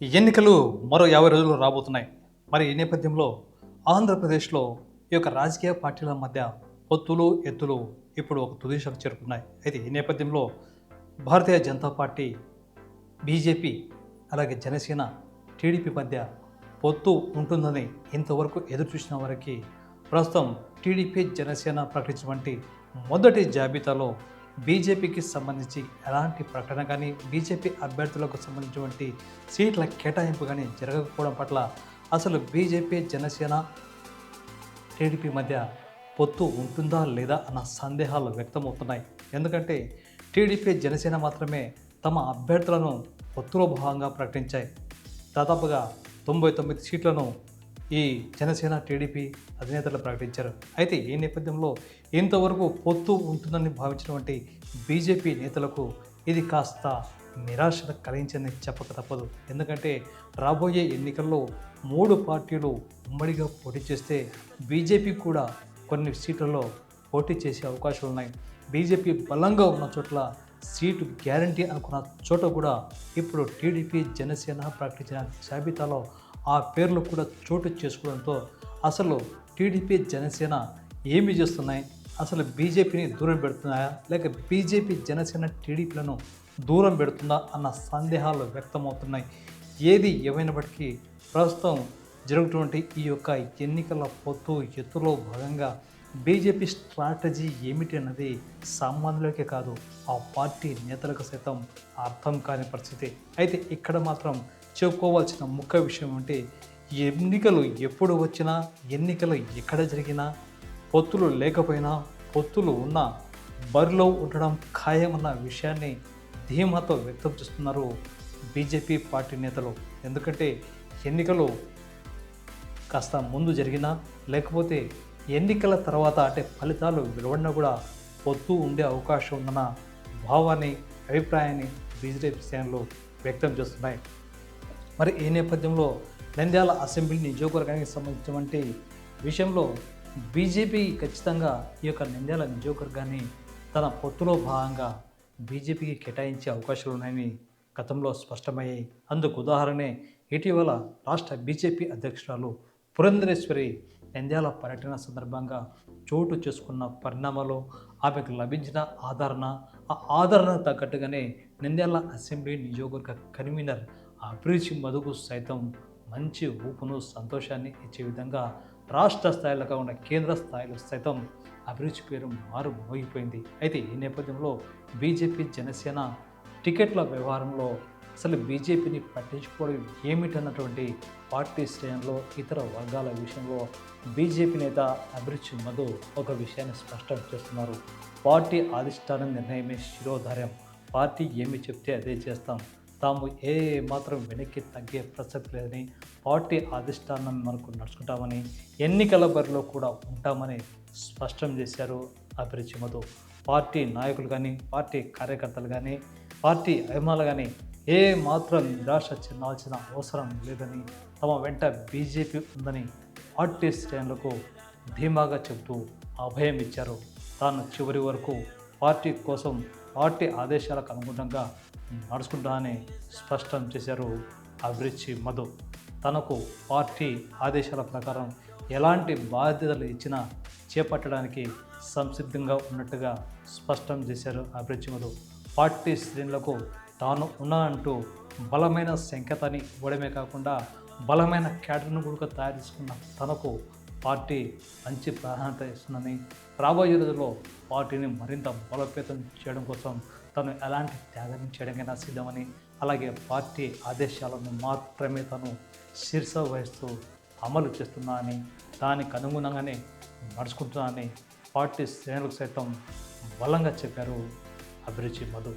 ఈ ఎన్నికలు మరో 50 రోజులు రాబోతున్నాయి. మరి ఈ నేపథ్యంలో ఆంధ్రప్రదేశ్‌లో ఈ యొక్క రాజకీయ పార్టీల మధ్య పొత్తులు, ఎత్తులు ఇప్పుడు ఒక తుది దశకు చేరుకున్నాయి. అయితే ఈ నేపథ్యంలో భారతీయ జనతా పార్టీ, బీజేపీ, అలాగే జనసేన, టీడీపీ మధ్య పొత్తు ఉంటుందని ఇంతవరకు ఎదురు చూసిన వారికి ప్రస్తుతం టీడీపీ, జనసేన ప్రకటించినటువంటి మొదటి జాబితాలో బీజేపీకి సంబంధించి ఎలాంటి ప్రకటన కానీ, బీజేపీ అభ్యర్థులకు సంబంధించినటువంటి సీట్ల కేటాయింపు కానీ జరగకపోవడం పట్ల అసలు బీజేపీ, జనసేన, టీడీపీ మధ్య పొత్తు ఉంటుందా లేదా అన్న సందేహాలు వ్యక్తమవుతున్నాయి. ఎందుకంటే టీడీపీ, జనసేన మాత్రమే తమ అభ్యర్థులను పొత్తులో భాగంగా ప్రకటించాయి. దాదాపుగా 99 సీట్లను ఈ జనసేన, టీడీపీ అధినేతలు ప్రకటించారు. అయితే ఈ నేపథ్యంలో ఇంతవరకు పొత్తు ఉంటుందని భావించినటువంటి బీజేపీ నేతలకు ఇది కాస్త నిరాశ కలిగించని చెప్పక తప్పదు. ఎందుకంటే రాబోయే ఎన్నికల్లో 3 పార్టీలు ఉమ్మడిగా పోటీ చేస్తే బీజేపీ కూడా కొన్ని సీట్లలో పోటీ చేసే అవకాశాలు ఉన్నాయి. బీజేపీ బలంగా ఉన్న చోట్ల సీటు గ్యారంటీ అనుకున్న చోట కూడా ఇప్పుడు టీడీపీ, జనసేన ప్రకటించిన జాబితాలో ఆ పేర్లు కూడా చోటు చేసుకోవడంతో అసలు టీడీపీ, జనసేన ఏమి చేస్తున్నాయి, అసలు బీజేపీని దూరం పెడుతున్నాయా, లేక బీజేపీ, జనసేన, టీడీపీలను దూరం పెడుతుందా అన్న సందేహాలు వ్యక్తమవుతున్నాయి. ఏది ఏమైనప్పటికీ ప్రస్తుతం జరుగుతున్నటువంటి ఈ యొక్క ఎన్నికల పొత్తు ఎత్తులో భాగంగా బీజేపీ స్ట్రాటజీ ఏమిటి అన్నది సామాన్యులకే కాదు, ఆ పార్టీ నేతలకు సైతం అర్థం కాని పరిస్థితి. అయితే ఇక్కడ మాత్రం చెప్పుకోవాల్సిన ముఖ్య విషయం అంటే ఎన్నికలు ఎప్పుడు వచ్చినా, ఎన్నికలు ఎక్కడ జరిగినా, పొత్తులు లేకపోయినా, పొత్తులు ఉన్నా బరిలో ఉండడం ఖాయమన్న విషయాన్ని ధీమాతో వ్యక్తం చేస్తున్నారు బీజేపీ పార్టీ నేతలు. ఎందుకంటే ఎన్నికలు కాస్త ముందు జరిగినా, లేకపోతే ఎన్నికల తర్వాత అంటే ఫలితాలు వెలువడినా కూడా పొత్తు ఉండే అవకాశం ఉందన్న భావాన్ని, అభిప్రాయాన్ని బీజేపీ శ్రేణులు వ్యక్తం చేస్తున్నాయి. మరి ఈ నేపథ్యంలో నంద్యాల అసెంబ్లీ నియోజకవర్గానికి సంబంధించినటువంటి విషయంలో బీజేపీ ఖచ్చితంగా ఈ యొక్క నంద్యాల నియోజకవర్గాన్ని తన పొత్తులో భాగంగా బీజేపీకి కేటాయించే అవకాశాలు ఉన్నాయని గతంలో స్పష్టమయ్యాయి. అందుకు ఉదాహరణే ఇటీవల రాష్ట్ర బీజేపీ అధ్యక్షురాలు పురంధరేశ్వరి నంద్యాల పర్యటన సందర్భంగా చోటు చేసుకున్న పరిణామాలు, ఆమెకు లభించిన ఆదరణ, ఆ ఆదరణ తగ్గట్టుగానే నంద్యాల అసెంబ్లీ నియోజకవర్గ కన్వీనర్ అభిరుచి మధుకు సైతం మంచి ఊపును, సంతోషాన్ని ఇచ్చే విధంగా రాష్ట్ర స్థాయిలో కాకుండా కేంద్ర స్థాయిలో సైతం అభిరుచి పేరు మారు మోగిపోయింది. అయితే ఈ నేపథ్యంలో బీజేపీ, జనసేన టికెట్ల వ్యవహారంలో అసలు బీజేపీని పట్టించుకోవడం ఏమిటన్నటువంటి పార్టీ శ్రేణుల్లో ఇతర వర్గాల విషయంలో బీజేపీ నేత అభిరుచి మధు ఒక విషయాన్ని స్పష్టం చేస్తున్నారు. పార్టీ అధిష్టానం నిర్ణయమే శిరోధార్యం, పార్టీ ఏమి చెప్తే అదే చేస్తాం, తాము ఏ మాత్రం వెనక్కి తగ్గే ప్రసక్తి లేదని, పార్టీ అధిష్టానం మనకు నడుచుకుంటామని, ఎన్నికల బరిలో కూడా ఉంటామని స్పష్టం చేశారు అభిరుచి మధు. పార్టీ నాయకులు కానీ, పార్టీ కార్యకర్తలు కానీ, పార్టీ అభిమానులు కానీ ఏ మాత్రం నిరాశ చెందాల్సిన అవసరం లేదని, తమ వెంట బీజేపీ ఉందని పార్టీ శ్రేణులకు ధీమాగా చెబుతూ అభయం ఇచ్చారు. తాను చివరి వరకు పార్టీ కోసం, పార్టీ ఆదేశాలకు అనుగుణంగా నడుచుకుంటానని స్పష్టం చేశారు అభిరుచి మధు. తనకు పార్టీ ఆదేశాల ప్రకారం ఎలాంటి బాధ్యతలు ఇచ్చినా చేపట్టడానికి సంసిద్ధంగా ఉన్నట్టుగా స్పష్టం చేశారు అభిరుచి మధు. పార్టీ శ్రేణులకు తాను ఉన్నానంటూ బలమైన సంకేతాన్ని ఇవ్వడమే కాకుండా బలమైన క్యాడర్ను కూడా తయారు చేసుకున్న తనకు పార్టీ మంచి ప్రాధాన్యత ఇస్తుందని, రాబోయే రోజుల్లో పార్టీని మరింత బలోపేతం చేయడం కోసం తను ఎలాంటి త్యాగం చేయడానికైనా సిద్ధమని, అలాగే పార్టీ ఆదేశాలను మాత్రమే తను శిరస వహిస్తూ అమలు చేస్తున్నానని, దానికి అనుగుణంగానే నడుచుకుంటున్నానని పార్టీ శ్రేణులకు సైతం బలంగా చెప్పారు అభిరుచి మధు.